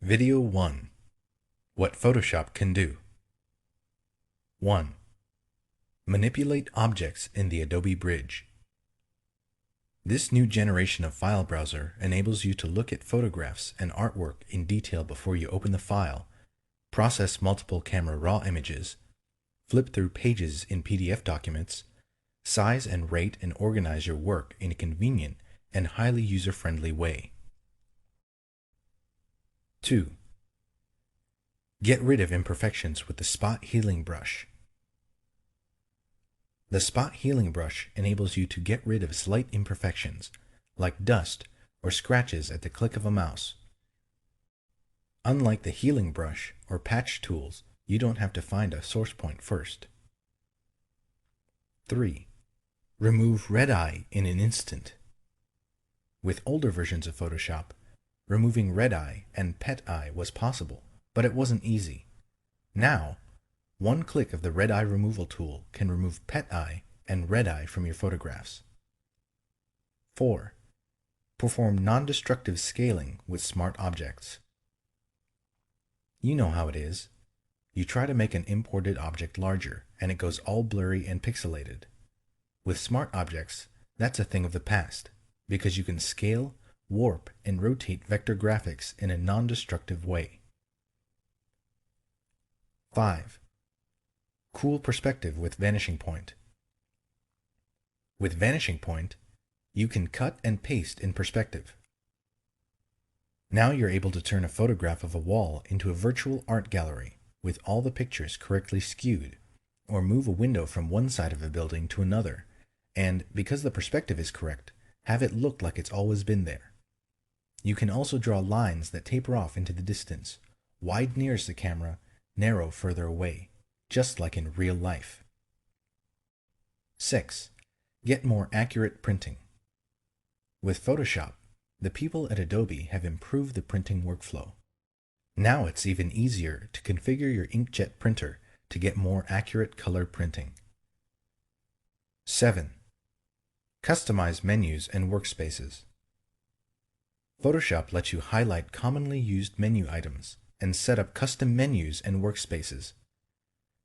Video 1. What Photoshop can do. 1. Manipulate objects in the Adobe Bridge. This new generation of file browser enables you to look at photographs and artwork in detail before you open the file, process multiple camera raw images, flip through pages in PDF documents, size and rate and organize your work in a convenient and highly user-friendly way. 2. Get rid of imperfections with the Spot Healing Brush. The Spot Healing Brush enables you to get rid of slight imperfections, like dust or scratches at the click of a mouse. Unlike the Healing Brush or Patch tools, you don't have to find a source point first. 3. Remove red eye in an instant. With older versions of Photoshop, removing red eye and pet eye was possible, but it wasn't easy. Now, one click of the red eye removal tool can remove pet eye and red eye from your photographs. 4. Perform non-destructive scaling with smart objects. You know how it is. You try to make an imported object larger, and it goes all blurry and pixelated. With smart objects, that's a thing of the past, because you can scale, warp, and rotate vector graphics in a non-destructive way. 5. Cool perspective with Vanishing Point. With Vanishing Point, you can cut and paste in perspective. Now you're able to turn a photograph of a wall into a virtual art gallery with all the pictures correctly skewed, or move a window from one side of a building to another, and, because the perspective is correct, have it look like it's always been there. You can also draw lines that taper off into the distance, wide nearest the camera, narrow further away, just like in real life. 6. Get more accurate printing. With Photoshop, the people at Adobe have improved the printing workflow. Now it's even easier to configure your inkjet printer to get more accurate color printing. 7. Customize menus and workspaces. Photoshop lets you highlight commonly used menu items and set up custom menus and workspaces.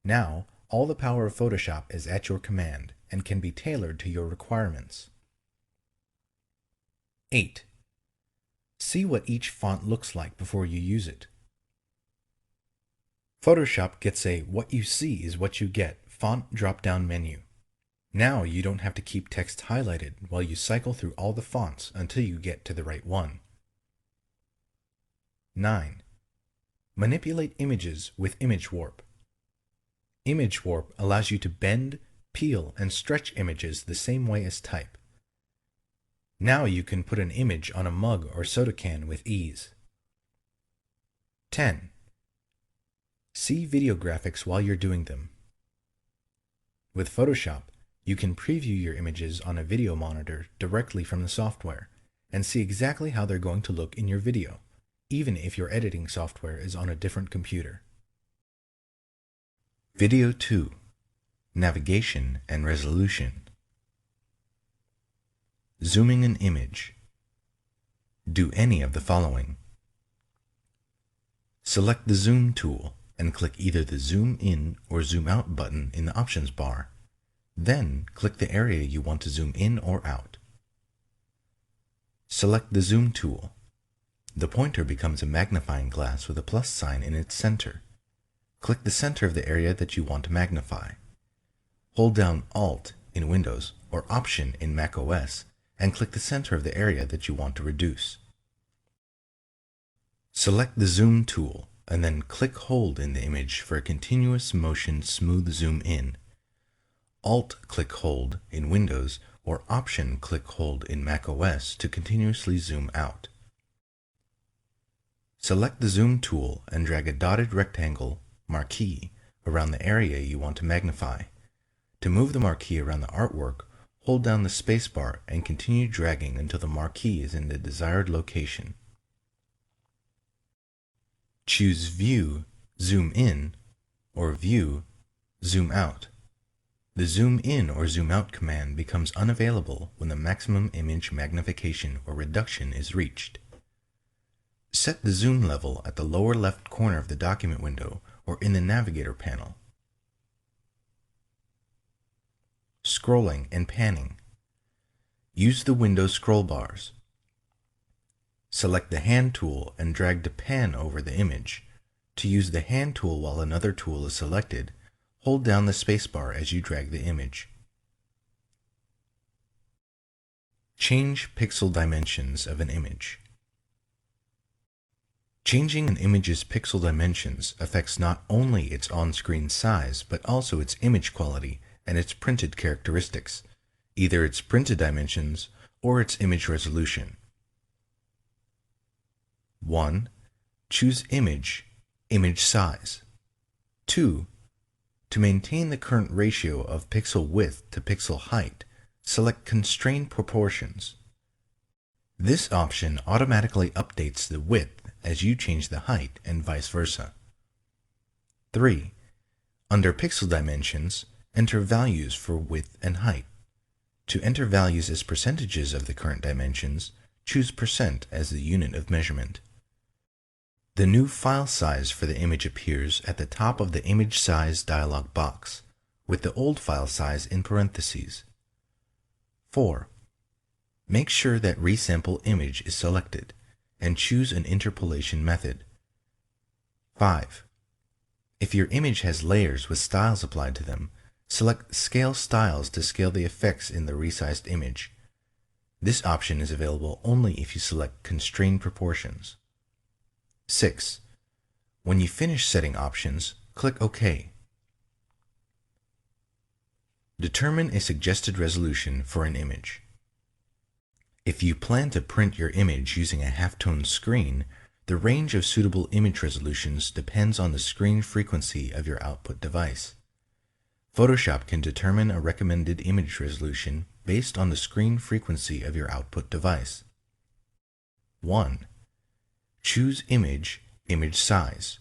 Now, all the power of Photoshop is at your command and can be tailored to your requirements. 8. See what each font looks like before you use it. Photoshop gets a "what you see is what you get" font drop-down menu. Now you don't have to keep text highlighted while you cycle through all the fonts until you get to the right one. 9. Manipulate images with Image Warp. Image Warp allows you to bend, peel, and stretch images the same way as type. Now you can put an image on a mug or soda can with ease. 10. See video graphics while you're doing them. With Photoshop, you can preview your images on a video monitor directly from the software and see exactly how they're going to look in your video, even if your editing software is on a different computer. Video 2. Navigation and Resolution. Zooming an image. Do any of the following. Select the Zoom tool and click either the Zoom In or Zoom Out button in the options bar. Then click the area you want to zoom in or out. Select the Zoom tool. The pointer becomes a magnifying glass with a plus sign in its center. Click the center of the area that you want to magnify. Hold down Alt in Windows or Option in macOS and click the center of the area that you want to reduce. Select the Zoom tool and then click-hold in the image for a continuous motion smooth zoom in. Alt-click-hold in Windows or Option-click-hold in macOS to continuously zoom out. Select the Zoom tool and drag a dotted rectangle marquee around the area you want to magnify. To move the marquee around the artwork, hold down the spacebar and continue dragging until the marquee is in the desired location. Choose View, Zoom In, or View, Zoom Out. The Zoom In or Zoom Out command becomes unavailable when the maximum image magnification or reduction is reached. Set the zoom level at the lower left corner of the document window or in the navigator panel. Scrolling and panning. Use the window scroll bars. Select the hand tool and drag to pan over the image. To use the hand tool while another tool is selected, hold down the spacebar as you drag the image. Change pixel dimensions of an image. Changing an image's pixel dimensions affects not only its on-screen size, but also its image quality and its printed characteristics, either its printed dimensions or its image resolution. 1. Choose Image, Image Size. 2. To maintain the current ratio of pixel width to pixel height, select Constrain Proportions. This option automatically updates the width as you change the height and vice versa. 3. Under Pixel Dimensions, enter values for width and height. To enter values as percentages of the current dimensions, choose % as the unit of measurement. The new file size for the image appears at the top of the Image Size dialog box, with the old file size in parentheses. 4. Make sure that Resample Image is selected, and choose an interpolation method. 5. If your image has layers with styles applied to them, select Scale Styles to scale the effects in the resized image. This option is available only if you select Constrain Proportions. 6. When you finish setting options, click OK. Determine a suggested resolution for an image. If you plan to print your image using a halftone screen, the range of suitable image resolutions depends on the screen frequency of your output device. Photoshop can determine a recommended image resolution based on the screen frequency of your output device. 1. Choose Image, Image Size.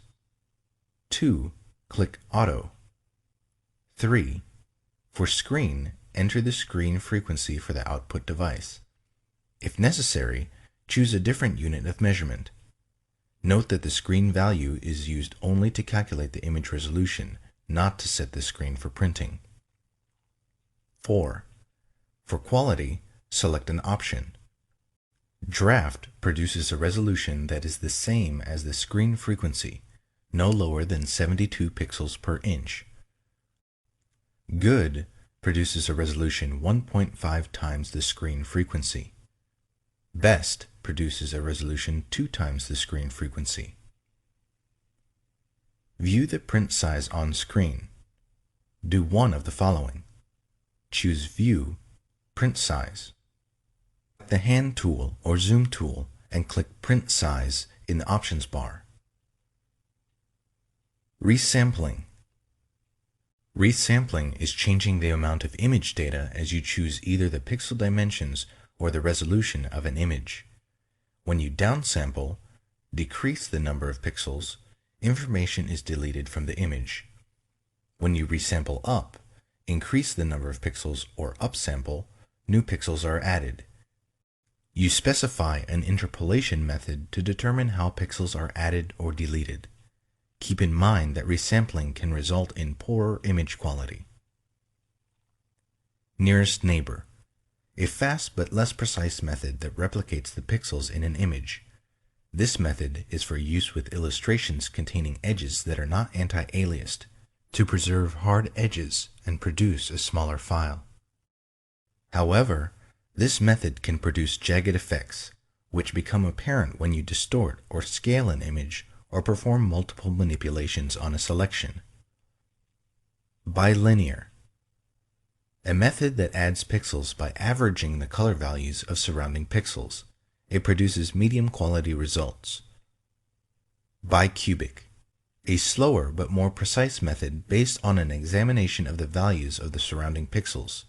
2. Click Auto. 3. For Screen, enter the screen frequency for the output device. If necessary, choose a different unit of measurement. Note that the screen value is used only to calculate the image resolution, not to set the screen for printing. 4. For quality, select an option. Draft produces a resolution that is the same as the screen frequency, no lower than 72 pixels per inch. Good produces a resolution 1.5 times the screen frequency. Best produces a resolution 2 times the screen frequency. View the print size on screen. Do one of the following. Choose View, Print Size. The hand tool or zoom tool and click Print Size in the options bar. Resampling. Resampling is changing the amount of image data as you choose either the pixel dimensions or the resolution of an image. When you downsample, decrease the number of pixels, information is deleted from the image. When you resample up, increase the number of pixels or upsample, new pixels are added. You specify an interpolation method to determine how pixels are added or deleted. Keep in mind that resampling can result in poorer image quality. Nearest neighbor. A fast but less precise method that replicates the pixels in an image. This method is for use with illustrations containing edges that are not anti-aliased, to preserve hard edges and produce a smaller file. However, this method can produce jagged effects, which become apparent when you distort or scale an image or perform multiple manipulations on a selection. Bilinear. A method that adds pixels by averaging the color values of surrounding pixels. It produces medium quality results. Bicubic. A slower but more precise method based on an examination of the values of the surrounding pixels.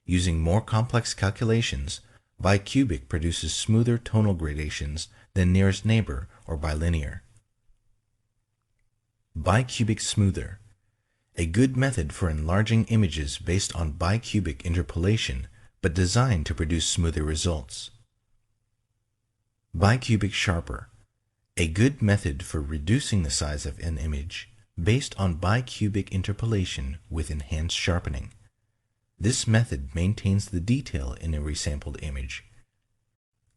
Using more complex calculations, bicubic produces smoother tonal gradations than nearest neighbor or bilinear. Bicubic smoother. A good method for enlarging images based on bicubic interpolation, but designed to produce smoother results. Bicubic sharper. A good method for reducing the size of an image based on bicubic interpolation with enhanced sharpening. This method maintains the detail in a resampled image.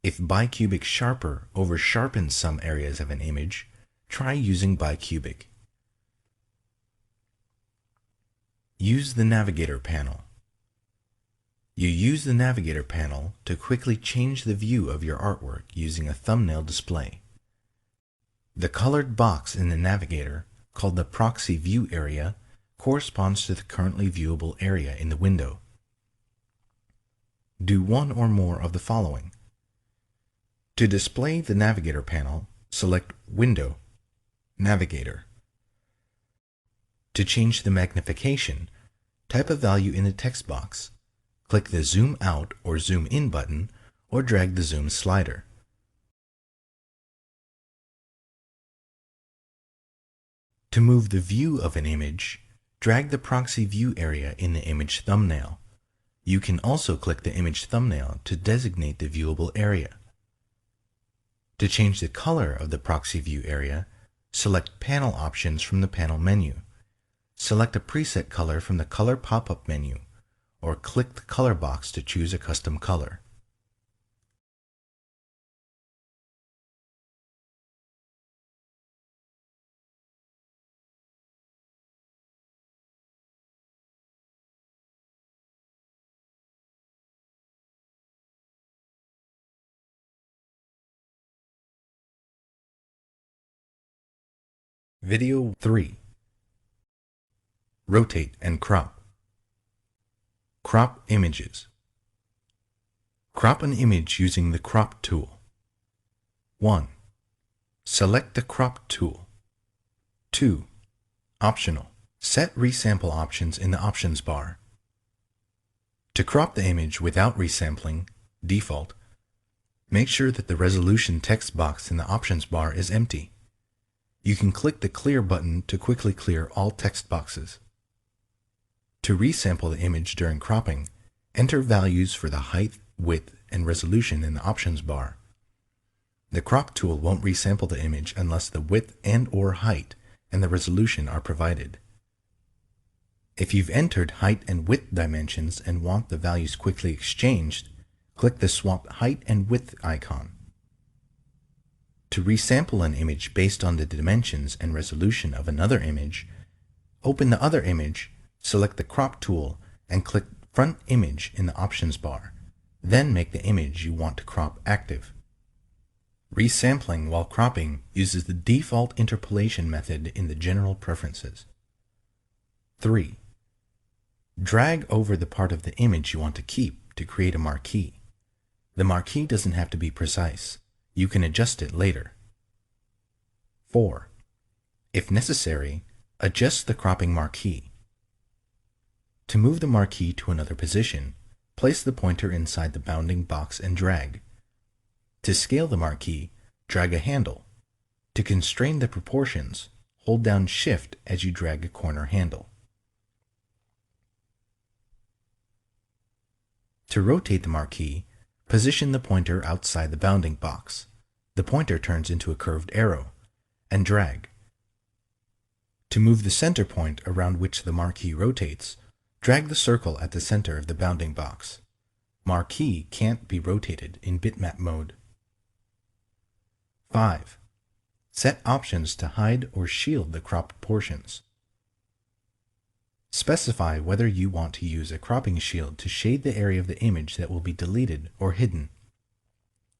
If bicubic sharper over-sharpens some areas of an image, try using bicubic. Use the Navigator panel. You use the Navigator panel to quickly change the view of your artwork using a thumbnail display. The colored box in the Navigator, called the proxy view area, corresponds to the currently viewable area in the window. Do one or more of the following. To display the Navigator panel, select Window, Navigator. To change the magnification, type a value in the text box. Click the Zoom Out or Zoom In button, or drag the zoom slider. To move the view of an image, drag the proxy view area in the image thumbnail. You can also click the image thumbnail to designate the viewable area. To change the color of the proxy view area, select Panel Options from the panel menu. Select a preset color from the Color pop-up menu, or click the color box to choose a custom color. Video 3. Rotate and crop. Crop images. Crop an image using the Crop tool. 1. Select the Crop tool. 2. Optional. Set resample options in the options bar. To crop the image without resampling, default, make sure that the resolution text box in the options bar is empty. You can click the Clear button to quickly clear all text boxes. To resample the image during cropping, enter values for the height, width, and resolution in the options bar. The Crop tool won't resample the image unless the width and/or height and the resolution are provided. If you've entered height and width dimensions and want the values quickly exchanged, click the Swap Height and Width icon. To resample an image based on the dimensions and resolution of another image, open the other image, select the Crop tool, and click Front Image in the options bar. Then make the image you want to crop active. Resampling while cropping uses the default interpolation method in the General Preferences. 3. Drag over the part of the image you want to keep to create a marquee. The marquee doesn't have to be precise. You can adjust it later. 4. If necessary, adjust the cropping marquee. To move the marquee to another position, place the pointer inside the bounding box and drag. To scale the marquee, drag a handle. To constrain the proportions, hold down Shift as you drag a corner handle. To rotate the marquee, position the pointer outside the bounding box. The pointer turns into a curved arrow, and drag. To move the center point around which the marquee rotates, drag the circle at the center of the bounding box. Marquee can't be rotated in bitmap mode. 5. Set options to hide or shield the cropped portions. Specify whether you want to use a cropping shield to shade the area of the image that will be deleted or hidden.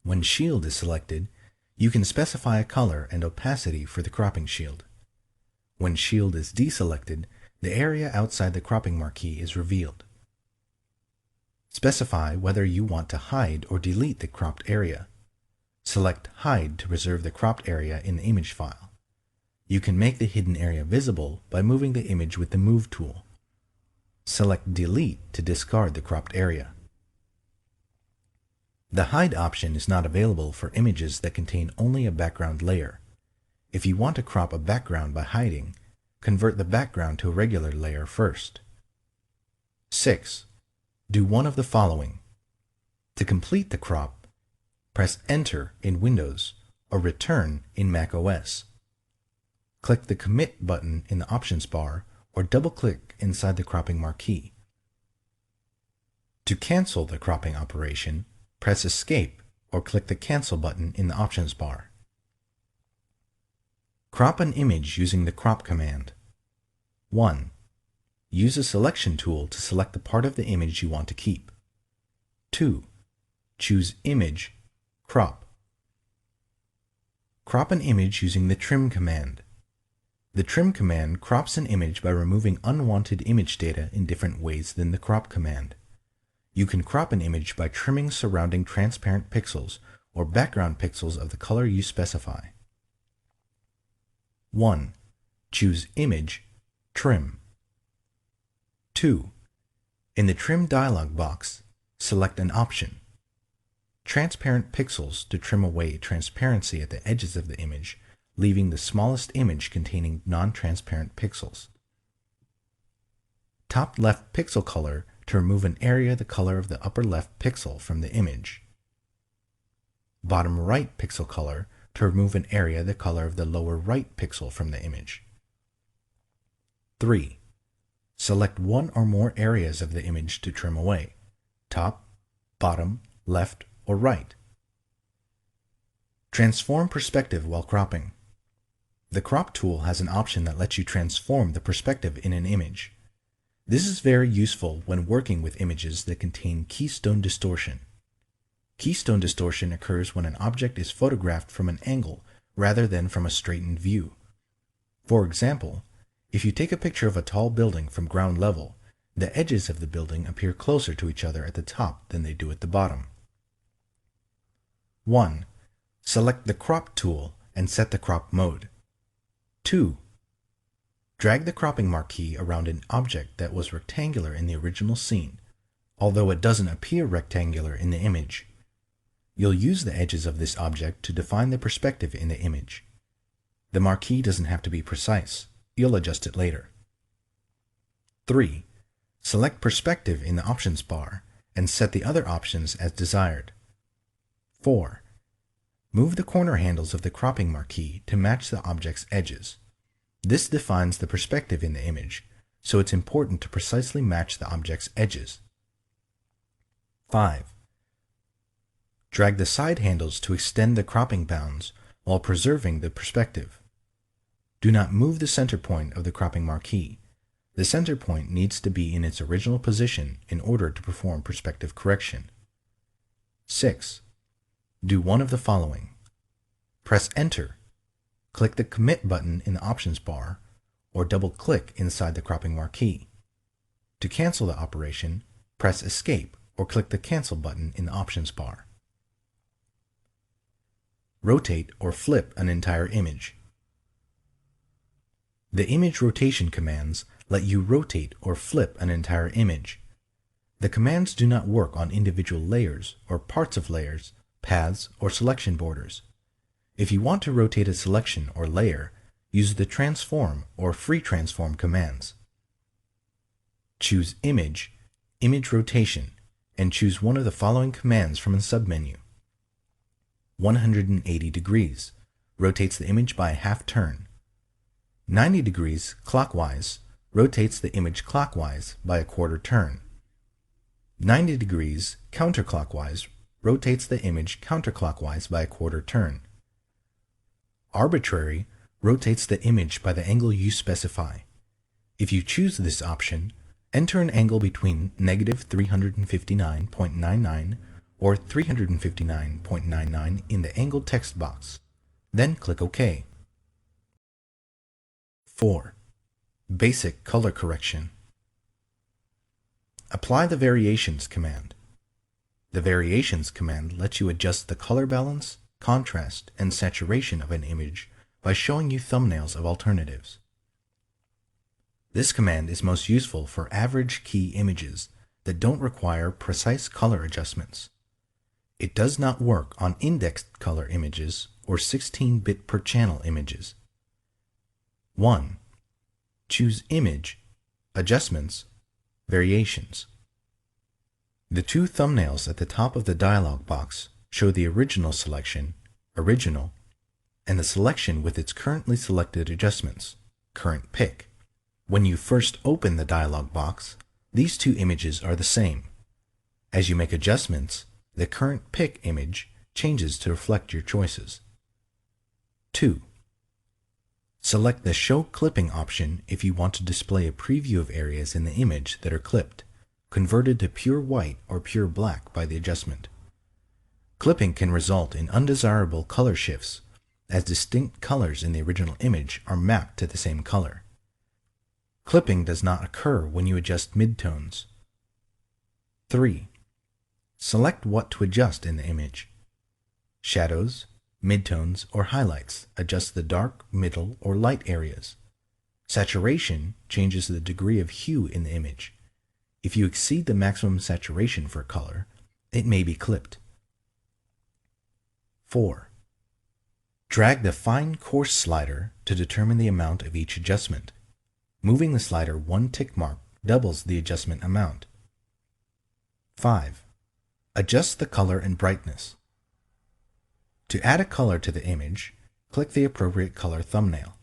When Shield is selected, you can specify a color and opacity for the cropping shield. When Shield is deselected, the area outside the cropping marquee is revealed. Specify whether you want to hide or delete the cropped area. Select Hide to preserve the cropped area in the image file. You can make the hidden area visible by moving the image with the Move tool. Select Delete to discard the cropped area. The Hide option is not available for images that contain only a background layer. If you want to crop a background by hiding, convert the background to a regular layer first. 6. Do one of the following. To complete the crop, press Enter in Windows or Return in macOS. Click the Commit button in the options bar or double-click inside the cropping marquee. To cancel the cropping operation, press Escape or click the Cancel button in the options bar. Crop an image using the Crop command. 1. Use a selection tool to select the part of the image you want to keep. 2. Choose Image, Crop. Crop an image using the Trim command. The Trim command crops an image by removing unwanted image data in different ways than the Crop command. You can crop an image by trimming surrounding transparent pixels or background pixels of the color you specify. 1. Choose Image, Trim. 2. In the Trim dialog box, select an option. Transparent pixels to trim away transparency at the edges of the image, leaving the smallest image containing non-transparent pixels. Top left pixel color to remove an area the color of the upper left pixel from the image. Bottom right pixel color to remove an area the color of the lower right pixel from the image. 3. Select one or more areas of the image to trim away: top, bottom, left, or right. Transform perspective while cropping. The Crop tool has an option that lets you transform the perspective in an image. This is very useful when working with images that contain keystone distortion. Keystone distortion occurs when an object is photographed from an angle rather than from a straightened view. For example, if you take a picture of a tall building from ground level, the edges of the building appear closer to each other at the top than they do at the bottom. 1. Select the Crop tool and set the crop mode. 2. Drag the cropping marquee around an object that was rectangular in the original scene, although it doesn't appear rectangular in the image. You'll use the edges of this object to define the perspective in the image. The marquee doesn't have to be precise. You'll adjust it later. 3. Select Perspective in the options bar and set the other options as desired. 4. Move the corner handles of the cropping marquee to match the object's edges. This defines the perspective in the image, so it's important to precisely match the object's edges. 5. Drag the side handles to extend the cropping bounds while preserving the perspective. Do not move the center point of the cropping marquee. The center point needs to be in its original position in order to perform perspective correction. 6. Do one of the following. Press Enter. Click the Commit button in the options bar, or double-click inside the cropping marquee. To cancel the operation, press Escape or click the Cancel button in the options bar. Rotate or flip an entire image. The image rotation commands let you rotate or flip an entire image. The commands do not work on individual layers or parts of layers, paths, or selection borders. If you want to rotate a selection or layer, use the Transform or Free Transform commands. Choose Image, Image Rotation, and choose one of the following commands from a submenu. 180 degrees rotates the image by a half turn. 90 degrees clockwise rotates the image clockwise by a quarter turn. 90 degrees counterclockwise rotates the image counterclockwise by a quarter turn. Arbitrary rotates the image by the angle you specify. If you choose this option, enter an angle between -359.99 or 359.99 in the angle text box. Then click OK. 4. Basic color correction. Apply the Variations command. The Variations command lets you adjust the color balance, contrast, and saturation of an image by showing you thumbnails of alternatives. This command is most useful for average key images that don't require precise color adjustments. It does not work on indexed color images or 16-bit per channel images. 1. Choose Image, Adjustments, Variations. The two thumbnails at the top of the dialog box show the original selection, Original, and the selection with its currently selected adjustments, current pick. When you first open the dialog box, these two images are the same. As you make adjustments, the current pick image changes to reflect your choices. 2. Select the Show Clipping option if you want to display a preview of areas in the image that are clipped, converted to pure white or pure black by the adjustment. Clipping can result in undesirable color shifts, as distinct colors in the original image are mapped to the same color. Clipping does not occur when you adjust midtones. 3. Select what to adjust in the image. Shadows, midtones, or highlights adjust the dark, middle, or light areas. Saturation changes the degree of hue in the image. If you exceed the maximum saturation for a color, it may be clipped. 4. Drag the Fine Coarse slider to determine the amount of each adjustment. Moving the slider one tick mark doubles the adjustment amount. 5. Adjust the color and brightness. To add a color to the image, click the appropriate color thumbnail.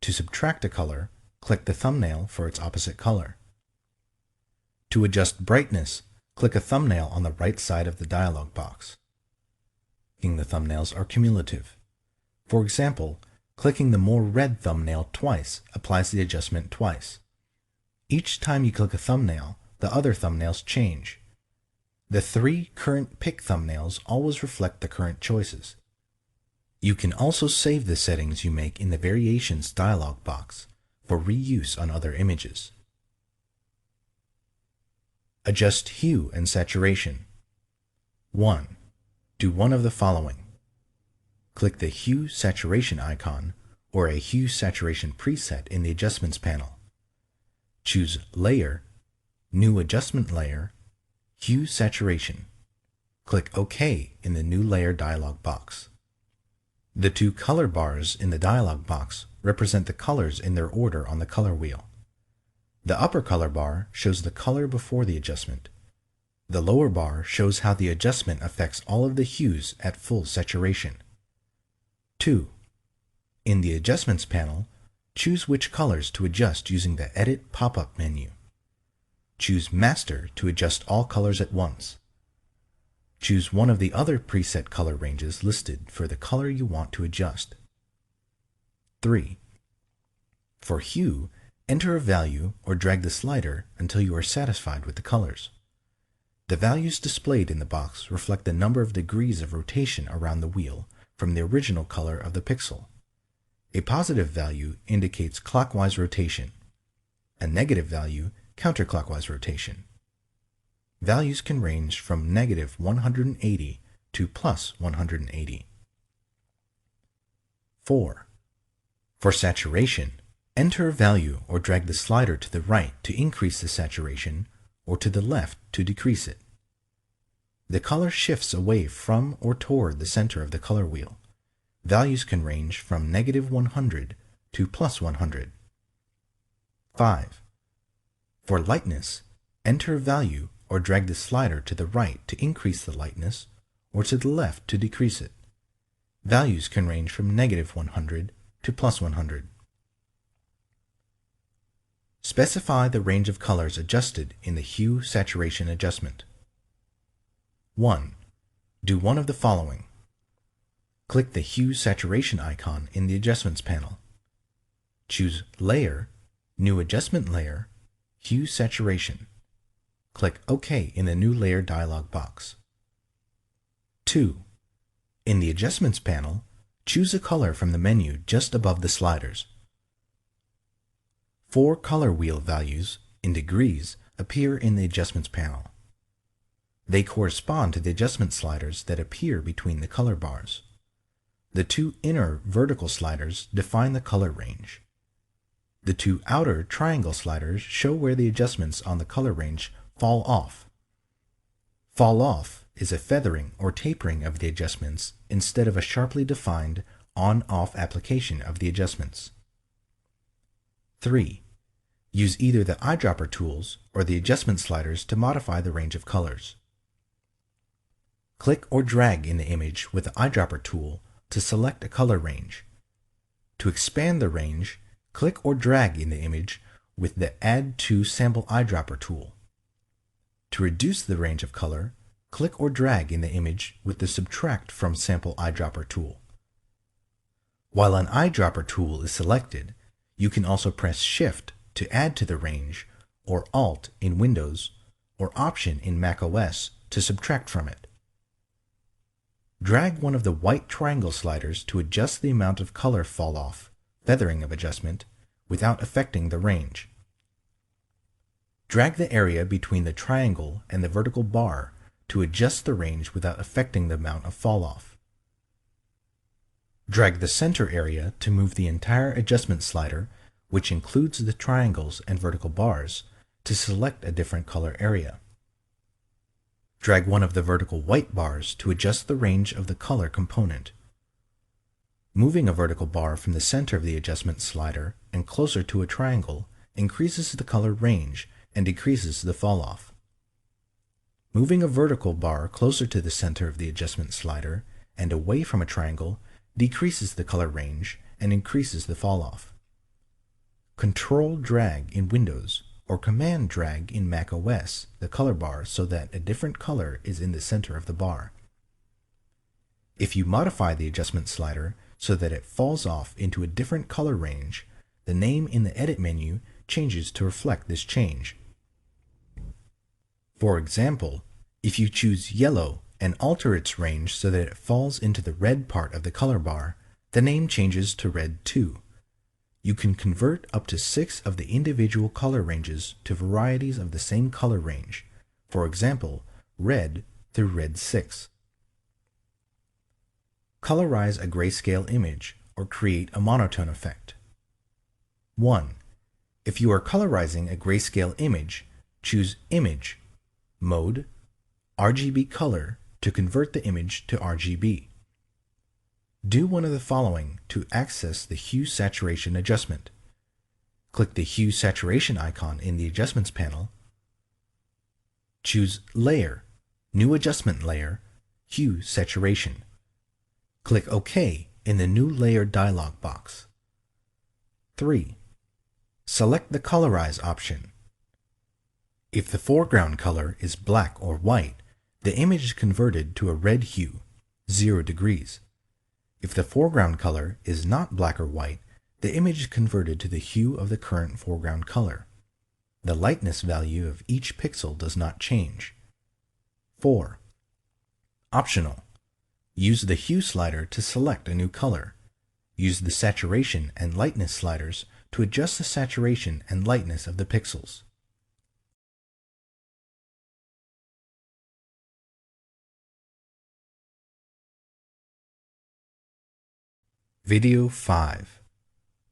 To subtract a color, click the thumbnail for its opposite color. To adjust brightness, click a thumbnail on the right side of the dialog box. The thumbnails are cumulative. For example, clicking the More Red thumbnail twice applies the adjustment twice. Each time you click a thumbnail, the other thumbnails change. The 3 current pick thumbnails always reflect the current choices. You can also save the settings you make in the Variations dialog box for reuse on other images. Adjust hue and saturation. 1. Do one of the following. Click the Hue Saturation icon or a Hue Saturation preset in the Adjustments panel. Choose Layer, New Adjustment Layer, Hue Saturation. Click OK in the New Layer dialog box. The 2 color bars in the dialog box represent the colors in their order on the color wheel. The upper color bar shows the color before the adjustment. The lower bar shows how the adjustment affects all of the hues at full saturation. 2. In the Adjustments panel, choose which colors to adjust using the Edit pop-up menu. Choose Master to adjust all colors at once. Choose one of the other preset color ranges listed for the color you want to adjust. 3. For hue, enter a value or drag the slider until you are satisfied with the colors. The values displayed in the box reflect the number of degrees of rotation around the wheel from the original color of the pixel. A positive value indicates clockwise rotation. A negative value, counterclockwise rotation. Values can range from negative 180 to plus 180. 4. For saturation, enter a value or drag the slider to the right to increase the saturation or to the left to decrease it. The color shifts away from or toward the center of the color wheel. Values can range from negative 100 to plus 100. 5. For lightness, enter a value or drag the slider to the right to increase the lightness or to the left to decrease it. Values can range from negative 100 to plus 100. Specify the range of colors adjusted in the Hue Saturation adjustment. 1. Do one of the following. Click the Hue Saturation icon in the Adjustments panel. Choose Layer, New Adjustment Layer, Hue Saturation. Click OK in the New Layer dialog box. 2. In the Adjustments panel, choose a color from the menu just above the sliders. 4 color wheel values, in degrees, appear in the Adjustments panel. They correspond to the adjustment sliders that appear between the color bars. The 2 inner vertical sliders define the color range. The 2 outer triangle sliders show where the adjustments on the color range fall off. Fall off is a feathering or tapering of the adjustments instead of a sharply defined on-off application of the adjustments. 3. Use either the eyedropper tools or the adjustment sliders to modify the range of colors. Click or drag in the image with the eyedropper tool to select a color range. To expand the range, click or drag in the image with the Add to Sample Eyedropper tool. To reduce the range of color, click or drag in the image with the Subtract from Sample Eyedropper tool. While an eyedropper tool is selected, you can also press Shift to add to the range, or Alt in Windows, or Option in macOS to subtract from it. Drag one of the white triangle sliders to adjust the amount of color fall off, feathering of adjustment, without affecting the range. Drag the area between the triangle and the vertical bar to adjust the range without affecting the amount of fall off. Drag the center area to move the entire adjustment slider, which includes the triangles and vertical bars, to select a different color area. Drag one of the vertical white bars to adjust the range of the color component. Moving a vertical bar from the center of the adjustment slider and closer to a triangle increases the color range and decreases the fall-off. Moving a vertical bar closer to the center of the adjustment slider and away from a triangle decreases the color range and increases the fall-off. Control drag in Windows or Command drag in macOS the color bar so that a different color is in the center of the bar. If you modify the adjustment slider so that it falls off into a different color range, the name in the Edit menu changes to reflect this change. For example, if you choose yellow and alter its range so that it falls into the red part of the color bar, the name changes to Red 2. You can convert up to 6 of the individual color ranges to varieties of the same color range, for example, red through Red 6. Colorize a grayscale image or create a monotone effect. 1. If you are colorizing a grayscale image, choose Image, Mode, RGB Color to convert the image to RGB. Do one of the following to access the Hue Saturation adjustment. Click the Hue Saturation icon in the Adjustments panel. Choose Layer, New Adjustment Layer, Hue Saturation. Click OK in the New Layer dialog box. 3. Select the Colorize option. If the foreground color is black or white, the image is converted to a red hue, 0 degrees. If the foreground color is not black or white, the image is converted to the hue of the current foreground color. The lightness value of each pixel does not change. 4. Optional. Use the Hue slider to select a new color. Use the Saturation and Lightness sliders to adjust the saturation and lightness of the pixels. Video 5.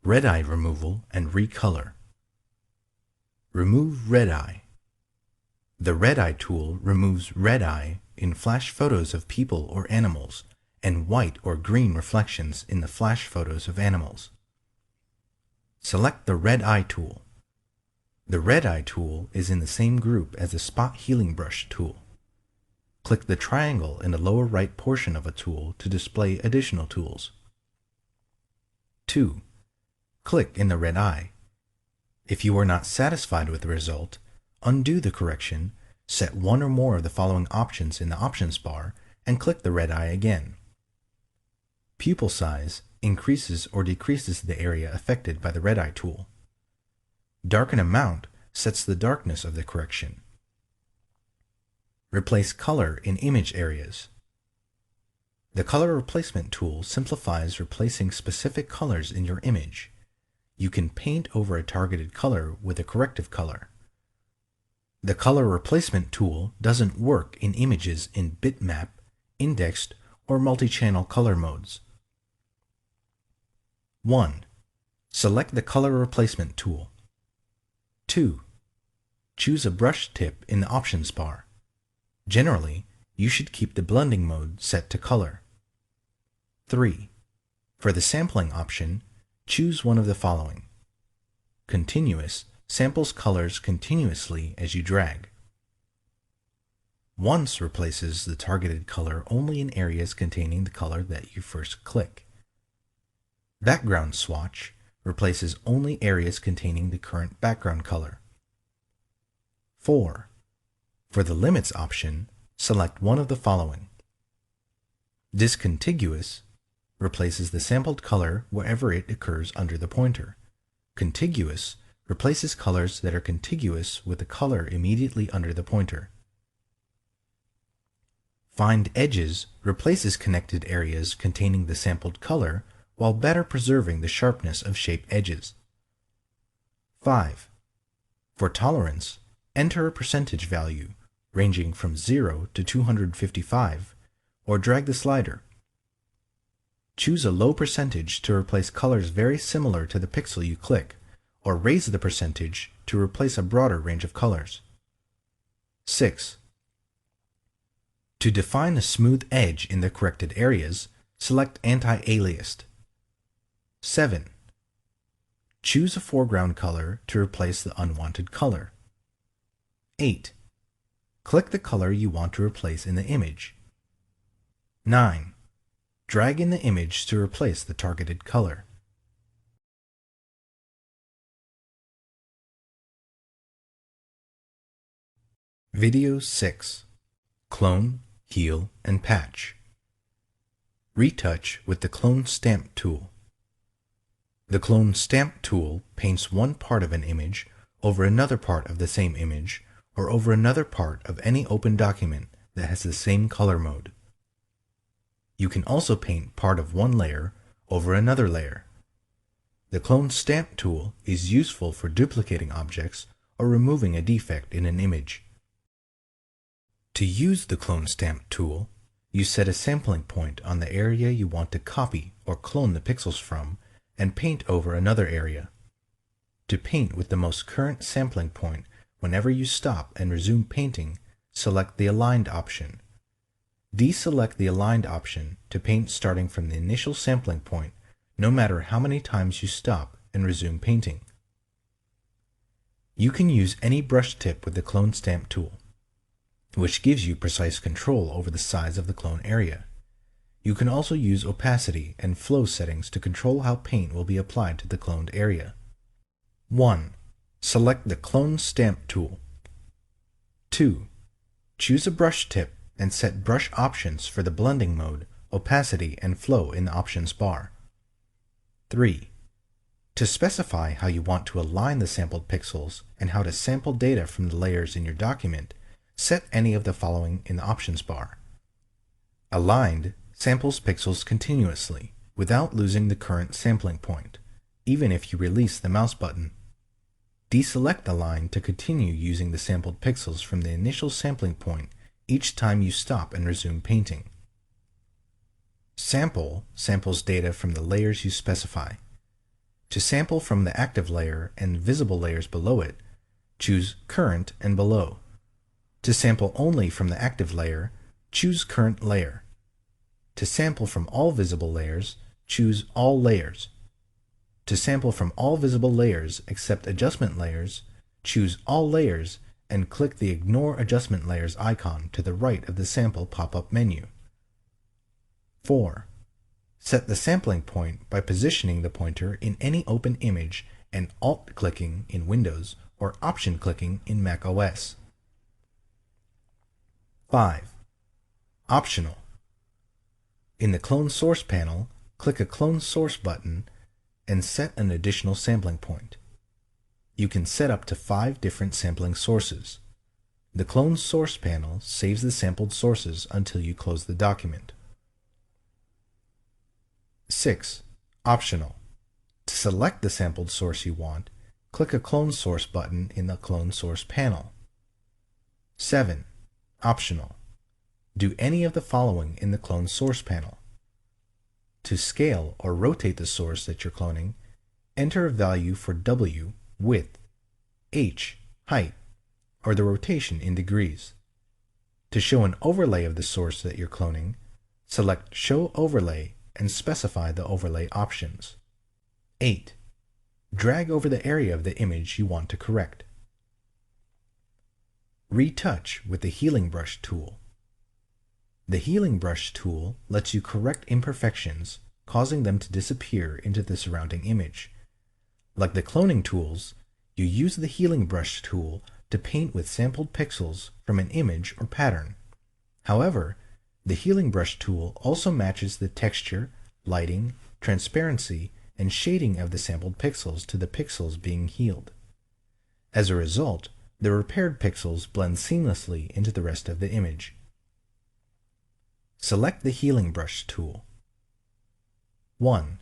Red eye removal and recolor. Remove red eye. The red eye tool removes red eye in flash photos of people or animals and white or green reflections in the flash photos of animals. Select the red eye tool. The red eye tool is in the same group as the spot healing brush tool. Click the triangle in the lower right portion of a tool to display additional tools. 2. Click in the red eye. If you are not satisfied with the result, undo the correction, set one or more of the following options in the options bar, and click the red eye again. Pupil size increases or decreases the area affected by the red eye tool. Darken amount sets the darkness of the correction. Replace color in image areas. The color replacement tool simplifies replacing specific colors in your image. You can paint over a targeted color with a corrective color. The color replacement tool doesn't work in images in bitmap, indexed, or multi-channel color modes. 1. Select the color replacement tool. 2. Choose a brush tip in the options bar. Generally, you should keep the blending mode set to color. 3. For the sampling option, choose one of the following. Continuous samples colors continuously as you drag. Once replaces the targeted color only in areas containing the color that you first click. Background swatch replaces only areas containing the current background color. 4. For the limits option, select one of the following. Discontiguous replaces the sampled color wherever it occurs under the pointer. Contiguous replaces colors that are contiguous with the color immediately under the pointer. Find edges replaces connected areas containing the sampled color while better preserving the sharpness of shape edges. 5. For tolerance, enter a percentage value ranging from 0 to 255 or drag the slider. Choose a low percentage to replace colors very similar to the pixel you click, or raise the percentage to replace a broader range of colors. 6. To define a smooth edge in the corrected areas, select Anti-Aliased. 7. Choose a foreground color to replace the unwanted color. 8. Click the color you want to replace in the image. 9. Drag in the image to replace the targeted color. Video 6. Clone, Heal, and Patch. Retouch with the Clone Stamp tool. The Clone Stamp tool paints one part of an image over another part of the same image or over another part of any open document that has the same color mode. You can also paint part of one layer over another layer. The Clone Stamp tool is useful for duplicating objects or removing a defect in an image. To use the Clone Stamp tool, you set a sampling point on the area you want to copy or clone the pixels from and paint over another area. To paint with the most current sampling point, whenever you stop and resume painting, select the Aligned option. Deselect the Aligned option to paint starting from the initial sampling point, no matter how many times you stop and resume painting. You can use any brush tip with the Clone Stamp tool, which gives you precise control over the size of the clone area. You can also use opacity and flow settings to control how paint will be applied to the cloned area. 1. Select the Clone Stamp tool. 2. Choose a brush tip and set brush options for the blending mode, opacity, and flow in the options bar. 3. To specify how you want to align the sampled pixels and how to sample data from the layers in your document, set any of the following in the options bar. Aligned samples pixels continuously without losing the current sampling point, even if you release the mouse button. Deselect Aligned to continue using the sampled pixels from the initial sampling point each time you stop and resume painting. Sample samples data from the layers you specify. To sample from the active layer and visible layers below it, choose Current and Below. To sample only from the active layer, choose Current Layer. To sample from all visible layers, choose All Layers. To sample from all visible layers except adjustment layers, choose All Layers and click the Ignore Adjustment Layers icon to the right of the Sample pop-up menu. 4. Set the sampling point by positioning the pointer in any open image and Alt-clicking in Windows or Option-clicking in Mac OS. 5. Optional. In the Clone Source panel, click a Clone Source button and set an additional sampling point. You can set up to 5 different sampling sources. The Clone Source panel saves the sampled sources until you close the document. 6. Optional. To select the sampled source you want, click a Clone Source button in the Clone Source panel. 7. Optional. Do any of the following in the Clone Source panel. To scale or rotate the source that you're cloning, enter a value for W, width, H, height, or the rotation in degrees. To show an overlay of the source that you're cloning, select Show Overlay and specify the overlay options. 8. Drag over the area of the image you want to correct. Retouch with the Healing Brush tool. The Healing Brush tool lets you correct imperfections, causing them to disappear into the surrounding image. Like the cloning tools, you use the Healing Brush tool to paint with sampled pixels from an image or pattern. However, the Healing Brush tool also matches the texture, lighting, transparency, and shading of the sampled pixels to the pixels being healed. As a result, the repaired pixels blend seamlessly into the rest of the image. Select the Healing Brush tool. 1.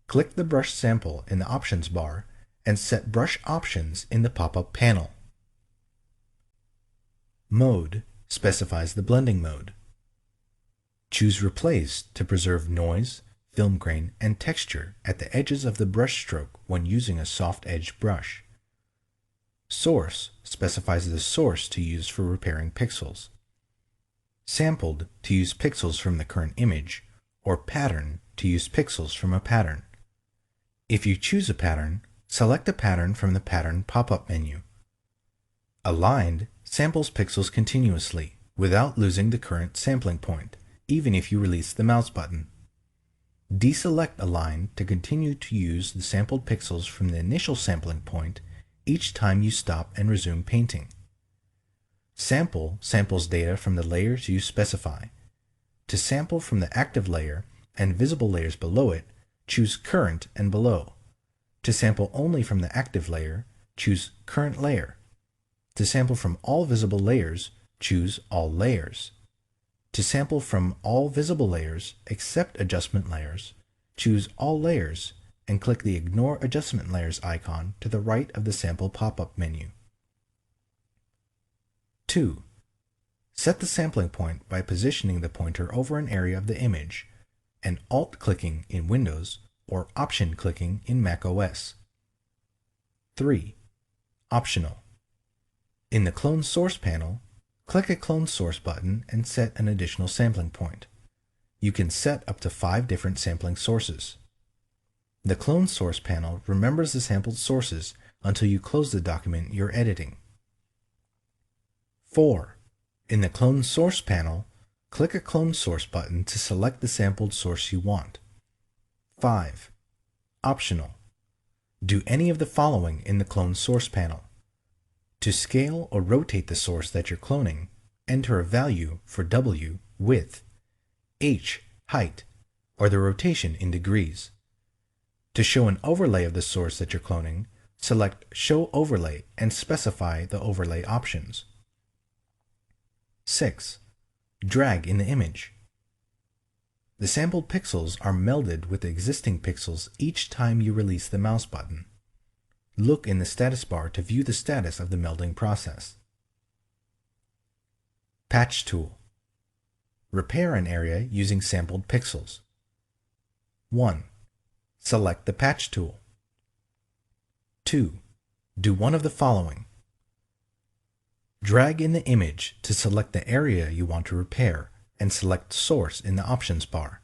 Click the brush sample in the options bar and set brush options in the pop-up panel. Mode specifies the blending mode. Choose Replace to preserve noise, film grain, and texture at the edges of the brush stroke when using a soft edge brush. Source specifies the source to use for repairing pixels. Sampled to use pixels from the current image, or Pattern to use pixels from a pattern. If you choose a pattern, select a pattern from the Pattern pop-up menu. Aligned samples pixels continuously without losing the current sampling point, even if you release the mouse button. Deselect Align to continue to use the sampled pixels from the initial sampling point each time you stop and resume painting. Sample samples data from the layers you specify. To sample from the active layer and visible layers below it, choose Current and Below. To sample only from the active layer, choose Current Layer. To sample from all visible layers, choose All Layers. To sample from all visible layers except adjustment layers, choose All Layers and click the Ignore Adjustment Layers icon to the right of the sample pop-up menu. 2. Set the sampling point by positioning the pointer over an area of the image and Alt-clicking in Windows or Option-clicking in macOS. 3. Optional. In the Clone Source panel, click a Clone Source button and set an additional sampling point. You can set up to 5 different sampling sources. The Clone Source panel remembers the sampled sources until you close the document you're editing. 4. In the Clone Source panel, click a Clone Source button to select the sampled source you want. 5. Optional. Do any of the following in the Clone Source panel. To scale or rotate the source that you're cloning, enter a value for W, width, H, height, or the rotation in degrees. To show an overlay of the source that you're cloning, select Show Overlay and specify the overlay options. 6. Drag in the image. The sampled pixels are melded with the existing pixels each time you release the mouse button. Look in the status bar to view the status of the melding process. Patch tool. Repair an area using sampled pixels. 1. Select the Patch tool. 2. Do one of the following. Drag in the image to select the area you want to repair and select Source in the options bar.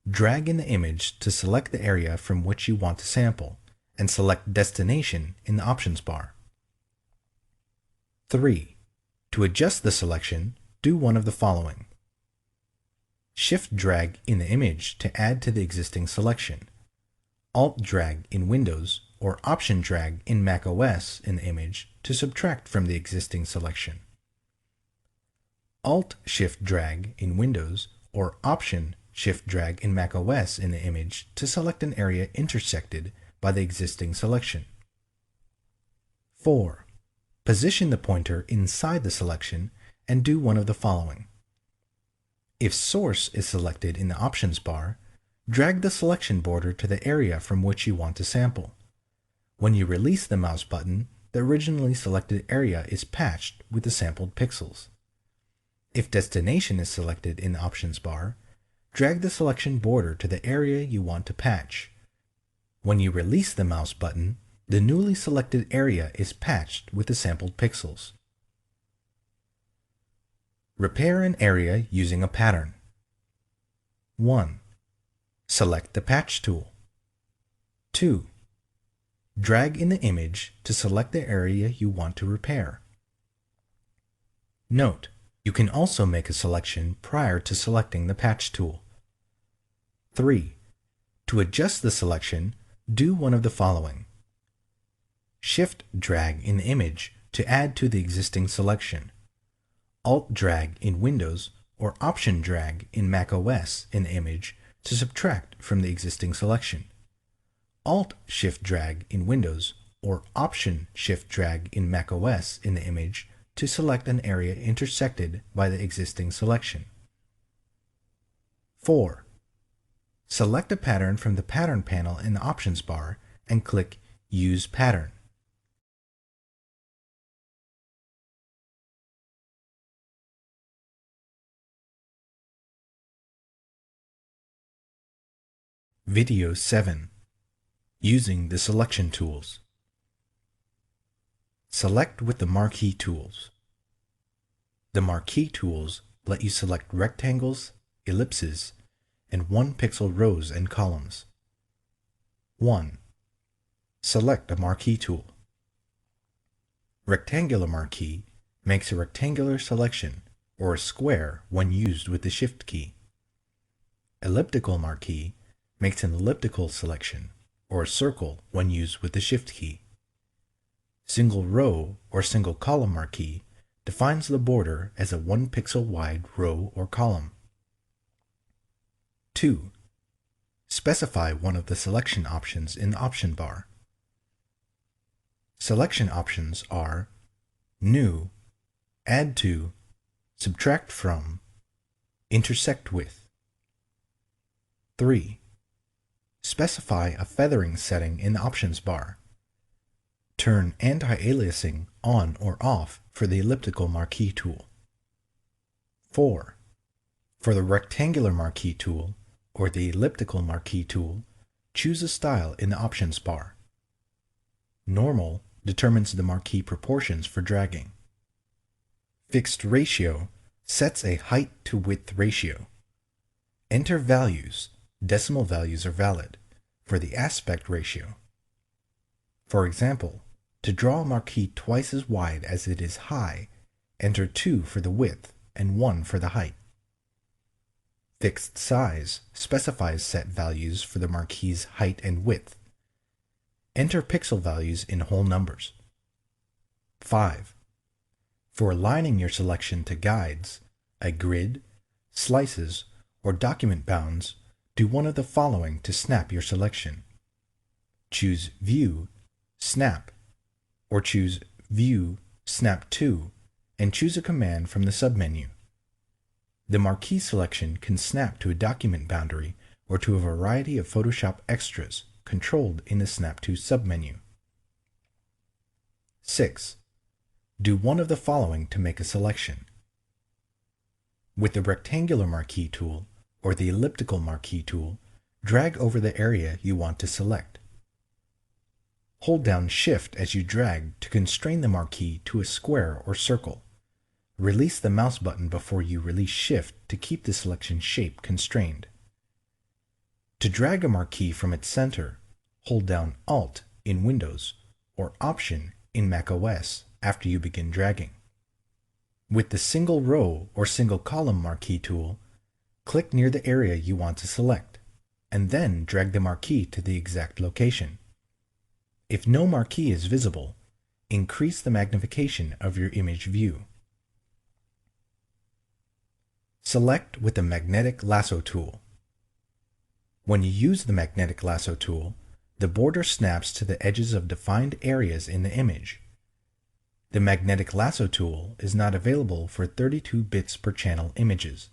Drag in the image to select the area from which you want to sample and select Destination in the options bar. 3. To adjust the selection, do one of the following. Shift drag in the image to add to the existing selection. Alt drag in Windows or Option drag in macOS in the image to subtract from the existing selection. Alt shift drag in Windows or Option shift drag in macOS in the image to select an area intersected by the existing selection. 4. Position the pointer inside the selection and do one of the following. If Source is selected in the options bar, drag the selection border to the area from which you want to sample. When you release the mouse button, the originally selected area is patched with the sampled pixels. If Destination is selected in the options bar, drag the selection border to the area you want to patch. When you release the mouse button, the newly selected area is patched with the sampled pixels. Repair an area using a pattern. 1. Select the Patch tool. 2. Drag in the image to select the area you want to repair. Note, you can also make a selection prior to selecting the patch tool. 3. To adjust the selection, do one of the following. Shift drag in image to add to the existing selection. Alt drag in Windows or Option drag in macOS in the image to subtract from the existing selection. Alt shift drag in Windows or Option shift drag in macOS in the image to select an area intersected by the existing selection. 4. Select a pattern from the Pattern panel in the Options bar and click Use Pattern. Video 7. Using the selection tools. Select with the marquee tools. The marquee tools let you select rectangles, ellipses, and 1-pixel rows and columns. 1. Select a marquee tool. Rectangular marquee makes a rectangular selection or a square when used with the Shift key. Elliptical marquee makes an elliptical selection or a circle when used with the Shift key. Single row or single column marquee defines the border as a 1-pixel wide row or column. 2. Specify one of the selection options in the option bar. Selection options are New, Add to, Subtract from, Intersect with. 3. Specify a feathering setting in the options bar. Turn anti-aliasing on or off for the elliptical marquee tool. 4. For the rectangular marquee tool or the elliptical marquee tool, choose a style in the options bar. Normal determines the marquee proportions for dragging. Fixed ratio sets a height to width ratio. Enter values. Decimal values are valid for the aspect ratio. For example, to draw a marquee twice as wide as it is high, enter 2 for the width and 1 for the height. Fixed size specifies set values for the marquee's height and width. Enter pixel values in whole numbers. 5. For aligning your selection to guides, a grid, slices, or document bounds, do one of the following to snap your selection. Choose View, Snap, or choose View, Snap to, and choose a command from the submenu. The marquee selection can snap to a document boundary or to a variety of Photoshop extras controlled in the Snap to submenu. 6. Do one of the following to make a selection. With the rectangular marquee tool or the elliptical marquee tool, drag over the area you want to select. Hold down Shift as you drag to constrain the marquee to a square or circle. Release the mouse button before you release Shift to keep the selection shape constrained. To drag a marquee from its center, hold down Alt in Windows or Option in macOS after you begin dragging. With the single row or single column marquee tool, click near the area you want to select, and then drag the marquee to the exact location. If no marquee is visible, increase the magnification of your image view. Select with the Magnetic Lasso tool. When you use the Magnetic Lasso tool, the border snaps to the edges of defined areas in the image. The Magnetic Lasso tool is not available for 32 bits per channel images.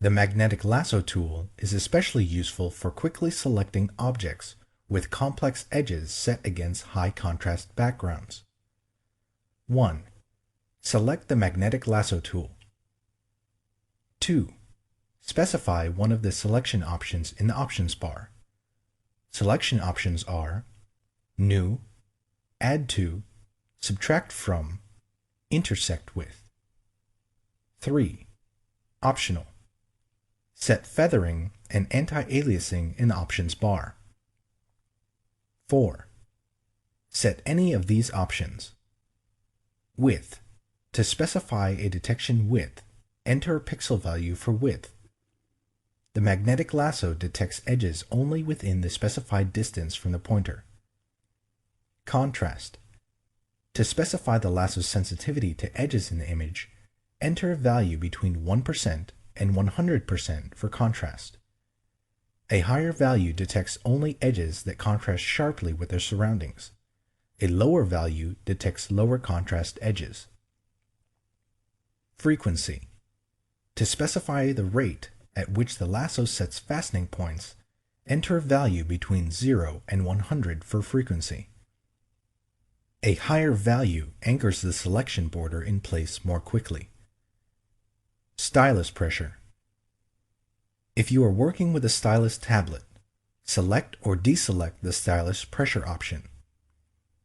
The Magnetic Lasso tool is especially useful for quickly selecting objects with complex edges set against high contrast backgrounds. 1. Select the Magnetic Lasso tool. 2. Specify one of the selection options in the options bar. Selection options are New, Add to, Subtract from, Intersect with. 3. Optional. Set feathering and anti-aliasing in the options bar. 4. Set any of these options. Width, To specify a detection width, enter a pixel value for width. The magnetic lasso detects edges only within the specified distance from the pointer. Contrast. To specify the lasso's sensitivity to edges in the image, enter a value between 1% and 100% for contrast. A higher value detects only edges that contrast sharply with their surroundings. A lower value detects lower contrast edges. Frequency. To specify the rate at which the lasso sets fastening points, enter a value between 0 and 100 for frequency. A higher value anchors the selection border in place more quickly. Stylus pressure. If you are working with a stylus tablet, select or deselect the stylus pressure option.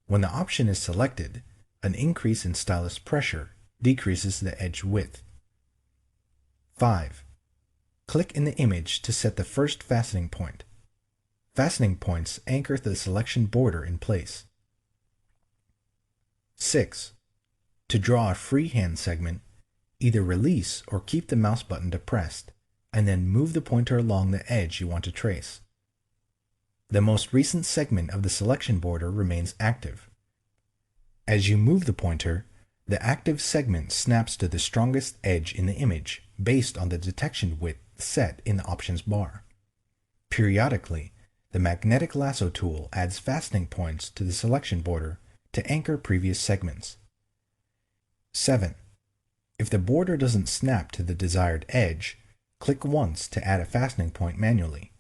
When the option is selected, an increase in stylus pressure decreases the edge width. 5. Click in the image to set the first fastening point. Fastening points anchor the selection border in place. 6. To draw a freehand segment, either release or keep the mouse button depressed, and then move the pointer along the edge you want to trace. The most recent segment of the selection border remains active. As you move the pointer, the active segment snaps to the strongest edge in the image based on the detection width set in the options bar. Periodically, the magnetic lasso tool adds fastening points to the selection border to anchor previous segments. 7. If the border doesn't snap to the desired edge, click once to add a fastening point manually.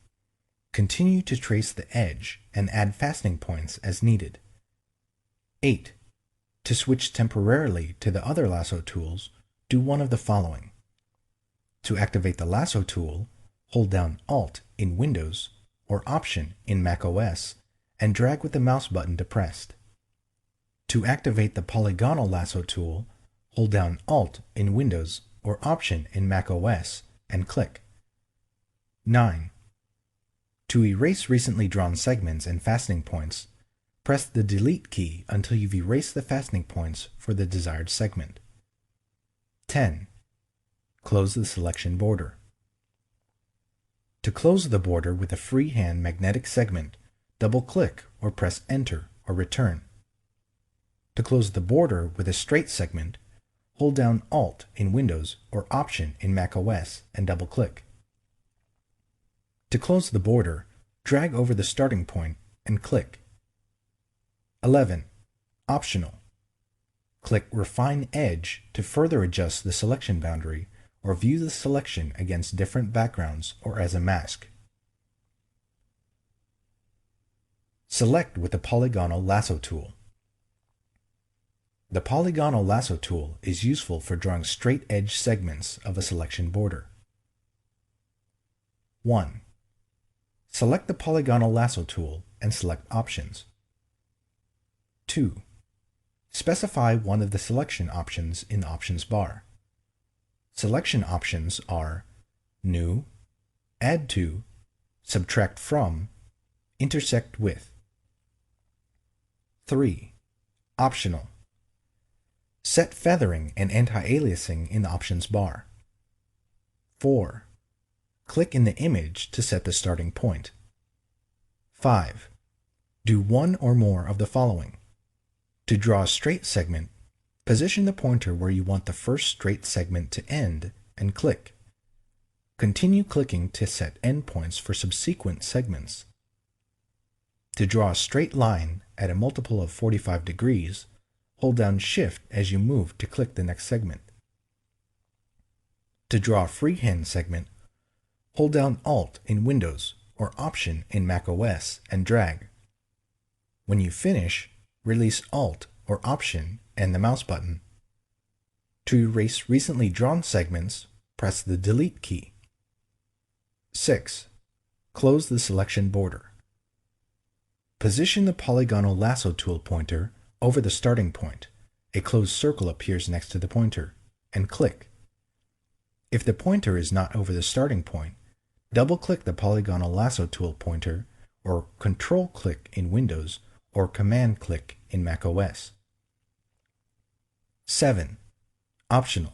Continue to trace the edge and add fastening points as needed. 8. To switch temporarily to the other lasso tools, do one of the following. To activate the lasso tool, hold down Alt in Windows or Option in macOS and drag with the mouse button depressed. To activate the polygonal lasso tool, hold down Alt in Windows or Option in macOS and click. 9. To erase recently drawn segments and fastening points, press the Delete key until you've erased the fastening points for the desired segment. 10. Close the selection border. To close the border with a freehand magnetic segment, double-click or press Enter or Return. To close the border with a straight segment, hold down Alt in Windows or Option in macOS and double-click. To close the border, drag over the starting point and click. 11. Optional. Click Refine Edge to further adjust the selection boundary or view the selection against different backgrounds or as a mask. Select with the polygonal lasso tool. The polygonal lasso tool is useful for drawing straight edge segments of a selection border. 1. Select the polygonal lasso tool and select Options. 2. Specify one of the selection options in the options bar. Selection options are New, Add to, Subtract from, Intersect with. 3. Optional. Set feathering and anti-aliasing in the options bar. 4. Click in the image to set the starting point. 5. Do one or more of the following. To draw a straight segment, position the pointer where you want the first straight segment to end and click. Continue clicking to set endpoints for subsequent segments. To draw a straight line at a multiple of 45 degrees, hold down Shift as you move to click the next segment. To draw a freehand segment, hold down Alt in Windows or Option in macOS and drag. When you finish, release Alt or Option and the mouse button. To erase recently drawn segments, press the Delete key. 6. Close the selection border. Position the polygonal lasso tool pointer over the starting point. A closed circle appears next to the pointer, and click. If the pointer is not over the starting point, double-click the polygonal lasso tool pointer or Control-click in Windows or Command-click in macOS. 7. Optional.